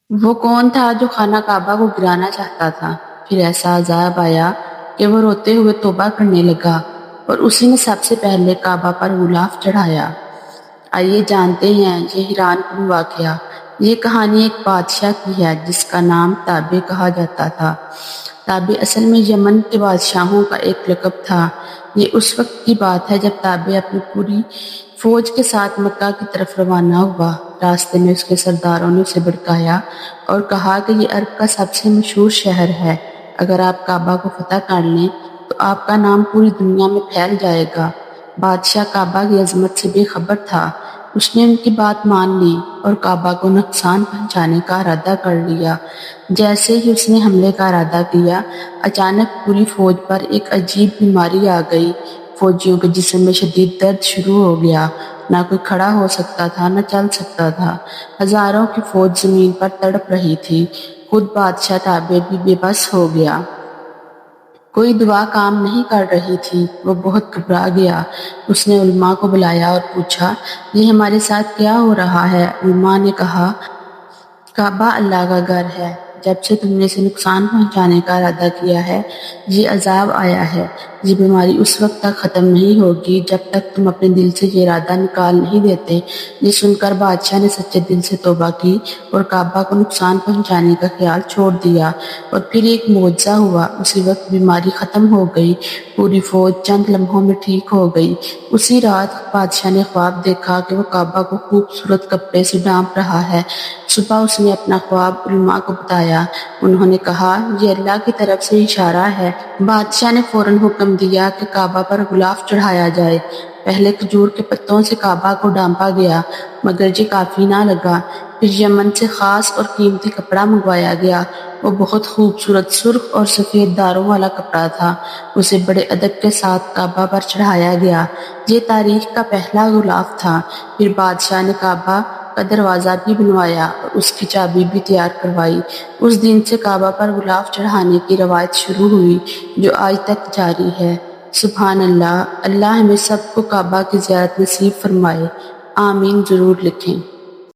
وہ کون تھا جو خانہ کعبہ کو گرانا چاہتا تھا؟ پھر ایسا عذاب آیا کہ وہ روتے ہوئے توبہ کرنے لگا اور اسی نے سب سے پہلے کعبہ پر غلاف چڑھایا۔ آئیے جانتے ہیں یہ حیران کن واقعہ۔ یہ کہانی ایک بادشاہ کی ہے جس کا نام تابع کہا جاتا تھا۔ تابع اصل میں یمن کے بادشاہوں کا ایک لقب تھا۔ یہ اس وقت کی بات ہے جب تابع اپنی پوری فوج کے ساتھ مکہ کی طرف روانہ ہوا۔ راستے میں اس کے سرداروں نے اسے بھڑکایا اور کہا کہ یہ عرب کا سب سے مشہور شہر ہے، اگر آپ کعبہ کو فتح کر لیں تو آپ کا نام پوری دنیا میں پھیل جائے گا۔ بادشاہ کعبہ کی عظمت سے بے خبر تھا۔ اس نے ان کی بات مان لی اور کعبہ کو نقصان پہنچانے کا ارادہ کر لیا۔ جیسے ہی اس نے حملے کا ارادہ کیا، اچانک پوری فوج پر ایک عجیب بیماری آ گئی۔ فوجیوں کے جسم میں شدید درد شروع ہو گیا، نہ کوئی کھڑا ہو سکتا تھا نہ چل سکتا تھا۔ ہزاروں کی فوج زمین پر تڑپ رہی تھی۔ خود بادشاہ تابع بھی بے بس ہو گیا۔ کوئی دعا کام نہیں کر رہی تھی۔ وہ بہت گھبرا گیا۔ اس نے علماء کو بلایا اور پوچھا، یہ ہمارے ساتھ کیا ہو رہا ہے؟ علماء نے کہا، کعبہ اللہ کا گھر ہے۔ جب سے تم نے اسے نقصان پہنچانے کا ارادہ کیا ہے، یہ عذاب آیا ہے۔ یہ بیماری اس وقت تک ختم نہیں ہوگی جب تک تم اپنے دل سے یہ ارادہ نکال نہیں دیتے۔ یہ سن کر بادشاہ نے سچے دل سے توبہ کی اور کعبہ کو نقصان پہنچانے کا خیال چھوڑ دیا، اور پھر ایک معجزہ ہوا۔ اسی وقت بیماری ختم ہو گئی۔ پوری فوج چند لمحوں میں ٹھیک ہو گئی۔ اسی رات بادشاہ نے خواب دیکھا کہ وہ کعبہ کو خوبصورت کپڑے سے ڈھانپ رہا ہے۔ صبح اس نے اپنا خواب علماء کو بتایا۔ انہوں نے کہا، یہ اللہ کی طرف سے اشارہ ہے۔ بادشاہ نے فوراً حکم دیا کہ کعبہ پر غلاف چڑھایا جائے۔ پہلے کھجور کے پتوں سے کعبہ کو ڈھانپا گیا، مگر یہ کافی نہ لگا۔ پھر یمن سے خاص اور قیمتی کپڑا منگوایا گیا۔ وہ بہت خوبصورت سرخ اور سفید داروں والا کپڑا تھا۔ اسے بڑے ادب کے ساتھ کعبہ پر چڑھایا گیا۔ یہ تاریخ کا پہلا غلاف تھا۔ پھر بادشاہ نے کعبہ کا دروازہ بھی بنوایا اور اس کی چابی بھی تیار کروائی۔ اس دن سے کعبہ پر غلاف چڑھانے کی روایت شروع ہوئی، جو آج تک جاری ہے۔ سبحان اللہ۔ اللہ ہمیں سب کو کعبہ کی زیارت نصیب فرمائے۔ آمین ضرور لکھیں۔